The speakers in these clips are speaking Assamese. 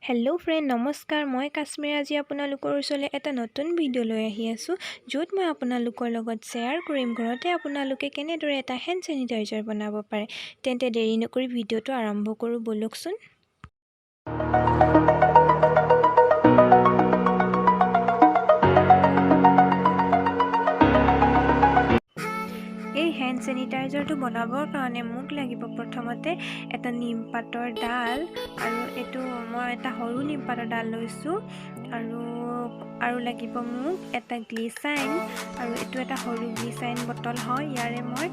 হেল্ল' ফ্ৰেণ্ড, নমস্কাৰ। মই কাশ্মীৰ আজি আপোনালোকৰ ওচৰলৈ এটা নতুন ভিডিঅ' লৈ আহি আছোঁ, য'ত মই আপোনালোকৰ লগত শ্বেয়াৰ কৰিম ঘৰতে আপোনালোকে কেনেদৰে এটা হেণ্ড চেনিটাইজাৰ বনাব পাৰে। তেন্তে দেৰি নকৰি ভিডিঅ'টো আৰম্ভ কৰোঁ ব'লকচোন। এই হেণ্ড চেনিটাইজাৰটো বনাবৰ কাৰণে মোক লাগিব প্ৰথমতে এটা নিমপাতৰ ডাল, আৰু এইটো মই এটা সৰু নিমপাতৰ ডাল লৈছোঁ, আৰু লাগিব মোক এটা গ্লিচাইন, আৰু এইটো এটা সৰু গ্লিচাইন বটল হয়। ইয়াৰে মই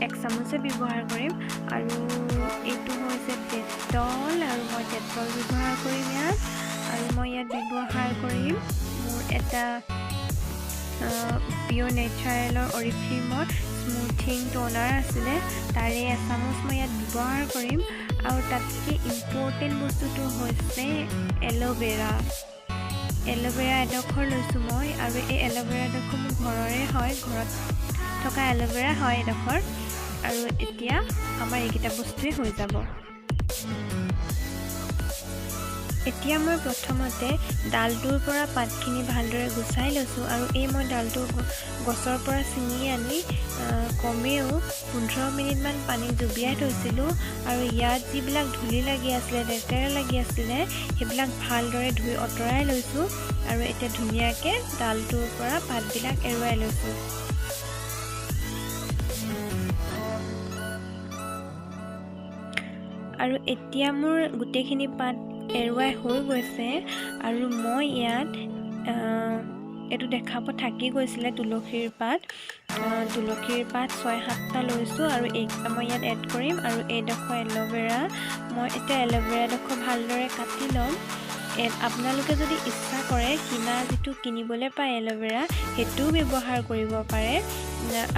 1 চামুচে ব্যৱহাৰ কৰিম, আৰু এইটো হৈছে ডেটল, আৰু মই ডেটল ব্যৱহাৰ কৰিম ইয়াত, আৰু মই ইয়াত ব্যৱহাৰ কৰিম মোৰ এটা পিয়'ৰ নেচাৰেলৰ অৰিফ্লেমৰ স্মুথিং ট'নাৰ আছিলে, তাৰে 1 চামুচ মই ইয়াত ব্যৱহাৰ কৰিম। আৰু তাতকৈ ইম্পৰ্টেণ্ট বস্তুটো হৈছে এল'ভেৰা এডোখৰ লৈছোঁ মই, আৰু এই এল'ভেৰা এডোখৰ মোৰ ঘৰৰে হয়, ঘৰত থকা এল'ভেৰা হয় এডোখৰ। আৰু এতিয়া আমাৰ এইকেইটা বস্তুৱেই হৈ যাব। এতিয়া মই প্ৰথমতে ডালটোৰ পৰা পাতখিনি ভালদৰে গুচাই লৈছোঁ, আৰু এই মই ডালটো গছৰ পৰা ছিঙি আনি কমেও 15 মিনিটমান পানীত ডুবিয়াই থৈছিলোঁ, আৰু ইয়াত যিবিলাক ধূলি লাগি আছিলে, লেতেৰা লাগি আছিলে, সেইবিলাক ভালদৰে ধুই আঁতৰাই লৈছোঁ, আৰু এতিয়া ধুনীয়াকৈ ডালটোৰ পৰা পাতবিলাক এৰুৱাই লৈছোঁ। আৰু এতিয়া মোৰ গোটেইখিনি পাত এৰুৱাই হৈ গৈছে, আৰু মই ইয়াত এইটো দেখাব থাকি গৈছিলে তুলসীৰ পাত 6-7টা লৈছোঁ, আৰু এইকেইটা মই ইয়াত এড কৰিম। আৰু এইডোখৰ এল'ভেৰা, মই এতিয়া এল'ভেৰাডোখৰ ভালদৰে কাটি ল'ম। আপোনালোকে যদি ইচ্ছা কৰে যিটো কিনিবলৈ পায় এল'ভেৰা, সেইটোও ব্যৱহাৰ কৰিব পাৰে।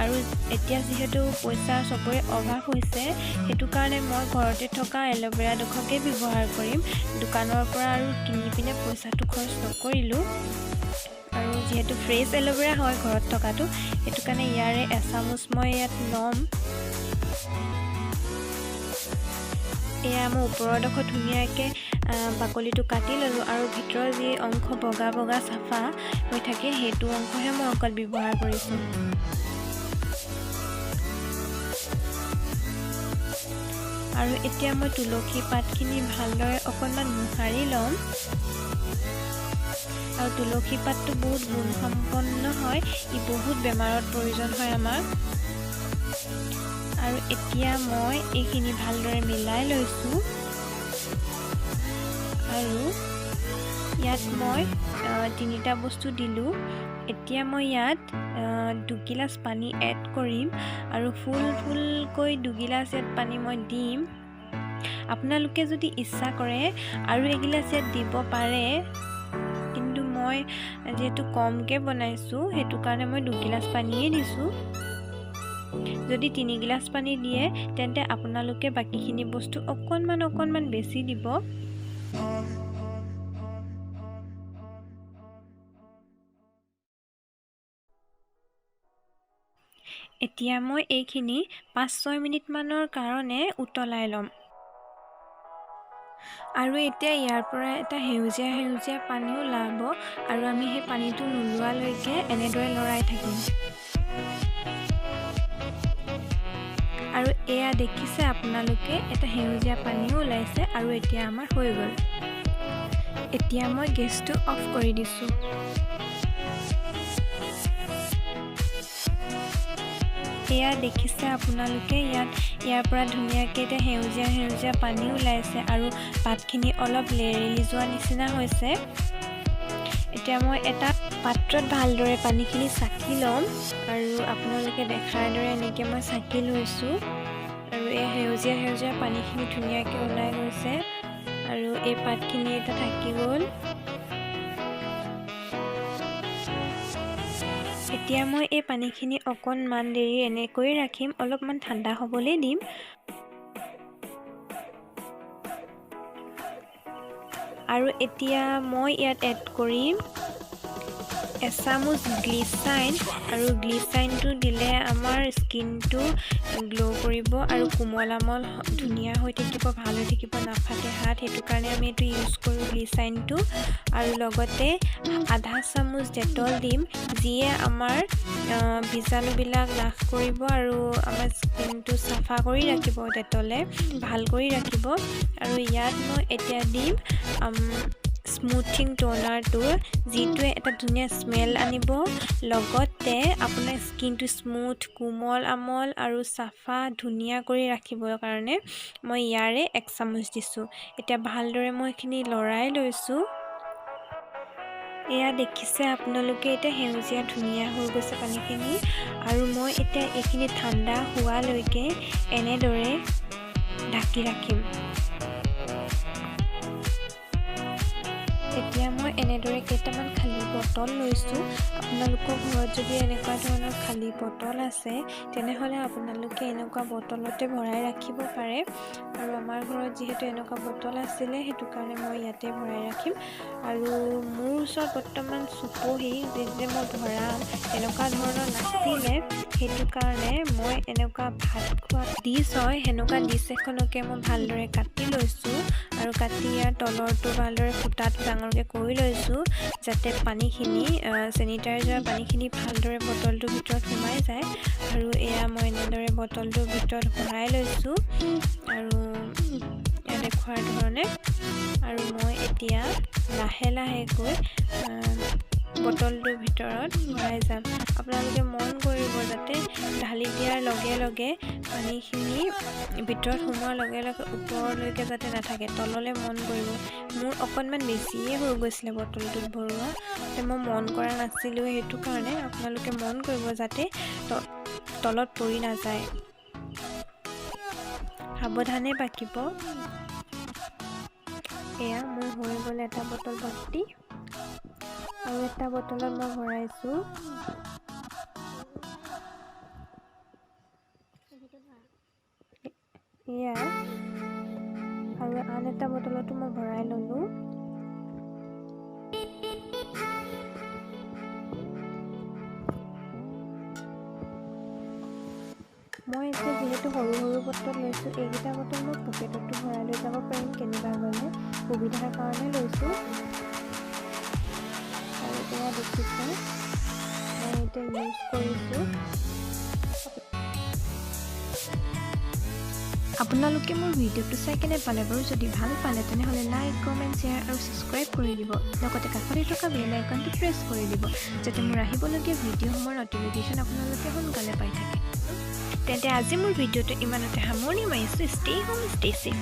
আৰু এতিয়া যিহেতু পইচাৰ চবৰে অভাৱ হৈছে, সেইটো কাৰণে মই ঘৰতে থকা এল'ভেৰাডোখৰকে ব্যৱহাৰ কৰিম। দোকানৰ পৰা আৰু কিনি পিনে পইচাটো খৰচ নকৰিলোঁ, আৰু যিহেতু ফ্ৰেছ এল'ভেৰা হয় ঘৰত থকাটো, সেইটো কাৰণে ইয়াৰে 1 চামুচ মই ইয়াত ল'ম। এয়া মই ওপৰৰডোখৰ ধুনীয়াকৈ বাকলিটো কাটি ল'লোঁ, আৰু ভিতৰৰ যি অংশ বগা বগা চাফা হৈ থাকে, সেইটো অংশহে মই অকল ব্যৱহাৰ কৰিছোঁ। আৰু এতিয়া মই তুলসী পাতখিনি ভালদৰে অকণমান মোহাৰি ল'ম। আৰু তুলসী পাতটো বহুত গুণসম্পন্ন হয়, ই বহুত বেমাৰত প্ৰয়োজন হয় আমাক। আৰু এতিয়া মই এইখিনি ভালদৰে মিলাই লৈছোঁ, আৰু ইয়াত মই 3টা বস্তু দিলোঁ। এতিয়া মই ইয়াত 2 গিলাচ পানী এড কৰিম, আৰু ফুলকৈ 2 গিলাচ ইয়াত পানী মই দিম। আপোনালোকে যদি ইচ্ছা কৰে আৰু এগিলাচ ইয়াত দিব পাৰে, কিন্তু মই যিহেতু কমকৈ বনাইছোঁ, সেইটো কাৰণে মই 2 গিলাচ পানীয়েই দিছোঁ। যদি 3 গিলাচ পানী দিয়ে, তেন্তে আপোনালোকে বাকীখিনি বস্তু অকণমান বেছি দিব। এতিয়া মই এইখিনি 5-6 মিনিটমানৰ কাৰণে উতলাই ল'ম। আৰু এতিয়া ইয়াৰ পৰা এটা সেউজীয়া পানী ওলাব, আৰু আমি সেই পানীটো নোলোৱালৈকে এনেদৰে লৰাই থাকিম। আৰু এয়া দেখিছে আপোনালোকে, এটা সেউজীয়া পানীও ওলাইছে, আৰু এতিয়া আমাৰ হৈ গ'ল। এতিয়া মই গেছটো অফ কৰি দিছোঁ। এয়া দেখিছে আপোনালোকে, ইয়াৰ পৰা ধুনীয়াকৈ এতিয়া সেউজীয়া পানী ওলাইছে, আৰু পাতখিনি অলপ লেৰেলি যোৱা নিচিনা হৈছে। এতিয়া মই এটা পাত্ৰত ভালদৰে পানীখিনি চাকি ল'ম, আৰু আপোনালোকে দেখাৰ দৰে এনেকৈ মই চাকি লৈছোঁ, আৰু এই সেউজীয়া পানীখিনি ধুনীয়াকৈ ওলাই গৈছে, আৰু এই পাতখিনি এতিয়া থাকি গ'ল। এতিয়া মই এই পানীখিনি অকণমান দেৰি এনেকৈ ৰাখিম, অলপমান ঠাণ্ডা হ'বলৈ দিম। আৰু এতিয়া মই ইয়াত এড কৰিম এচামুচ গ্লিচাইন আৰু গ্লিচাইনটো দিলে আমাৰ স্কিনটো গ্ল' কৰিব আৰু কোমল ধুনীয়া হৈ থাকিব, ভাল হৈ থাকিব, নাফাটে হাত। সেইটো কাৰণে আমি এইটো ইউজ কৰোঁ গ্লিচাইনটো। আৰু লগতে আধা চামুচ ডেটল দিম, যিয়ে আমাৰ বীজাণুবিলাক নাশ কৰিব আৰু আমাৰ স্কিনটো চাফা কৰি ৰাখিব, ডেটলে ভাল কৰি ৰাখিব। আৰু ইয়াত মই এতিয়া দিম স্মুথিং টোনাৰটো, যিটোৱে এটা ধুনীয়া স্মেল আনিব, লগতে আপোনাৰ স্কিনটো স্মুথ, কোমল আৰু চাফা ধুনীয়া কৰি ৰাখিবৰ কাৰণে মই ইয়াৰে 1 চামুচ দিছোঁ। এতিয়া ভালদৰে মই এইখিনি লৰাই লৈছোঁ। এয়া দেখিছে আপোনালোকে, এতিয়া সেউজীয়া ধুনীয়া হৈ গৈছে পানীখিনি। আৰু মই এতিয়া এইখিনি ঠাণ্ডা হোৱালৈকে এনেদৰে ঢাকি ৰাখিম। এতিয়া মই এনেদৰে কেইটামান খালী বটল লৈছোঁ। আপোনালোকৰ ঘৰত যদি এনেকুৱা ধৰণৰ খালী বটল আছে, তেনেহ'লে আপোনালোকে এনেকুৱা বটলতে ভৰাই ৰাখিব পাৰে। আৰু আমাৰ ঘৰত যিহেতু এনেকুৱা বটল আছিলে, সেইটো কাৰণে মই ইয়াতে ভৰাই ৰাখিম। আৰু মোৰ ওচৰত বৰ্তমান চুপহি যে মই ভৰাম এনেকুৱা ধৰণৰ নাছিলে, সেইটো কাৰণে মই এনেকুৱা ভাত খোৱা ডিছ হয়, সেনেকুৱা ডিছ এখনকে মই ভালদৰে কাটি লৈছোঁ। আৰু কাটি ইয়াৰ তলৰটো ভালদৰে ফুটাটো ডাঙৰকৈ কৰি লৈছোঁ, যাতে পানীখিনি চেনিটাইজাৰ পানীখিনি ভালদৰে বটলটোৰ ভিতৰত সোমাই যায়। আৰু এয়া মই এনেদৰে বটলটোৰ ভিতৰত ভৰাই লৈছোঁ, আৰু দেখুৱাৰ ধৰণে। আৰু মই এতিয়া লাহে লাহেকৈ বটলটোৰ ভিতৰত ভৰাই যাম। আপোনালোকে মন কৰিব যাতে ঢালি দিয়াৰ লগে লগে পানীখিনি ভিতৰত সোমোৱাৰ লগে লগে ওপৰলৈকে যাতে নাথাকে, তললৈ মন কৰিব। মোৰ অকণমান বেছিয়ে হৈ গৈছিলে বটলটোত ভৰোৱা, মই মন কৰা নাছিলোঁ, সেইটো কাৰণে আপোনালোকে মন কৰিব যাতে তলত পৰি নাযায়, সাৱধানে বাকিব। এয়া মোৰ হৈ গ'ল এটা বটল ভৰ্তি, আৰু এটা বটলত মই ভৰাইছোঁ। এয়া আৰু আন এটা বটলতো মই ভৰাই ল'লোঁ। মই এতিয়া যিহেতু সৰু সৰু বটল লৈছোঁ, এইকেইটা বটল মই পকেটতো ভৰাই লৈ যাব পাৰিম কেনিবা গ'লে, সুবিধাৰ কাৰণে লৈছোঁ। আৰু এয়া দেখিছে, মই এতিয়া ইউজ কৰিছোঁ। আপোনালোকে মোৰ ভিডিঅ'টো চাই কেনে পালে বাৰু? যদি ভাল পালে তেনেহ'লে লাইক, কমেণ্ট, শ্বেয়াৰ আৰু ছাবস্ক্ৰাইব কৰি দিব। লগতে কাষতে থকা বেল আইকনটো প্ৰেছ কৰি দিব, যাতে মোৰ আহিবলগীয়া ভিডিঅ'সমূহৰ নটিফিকেশ্যন আপোনালোকে সোনকালে পাই থাকে। তেন্তে আজি মোৰ ভিডিঅ'টো ইমানতে সামৰণি মাৰিছোঁ। Stay home, stay safe.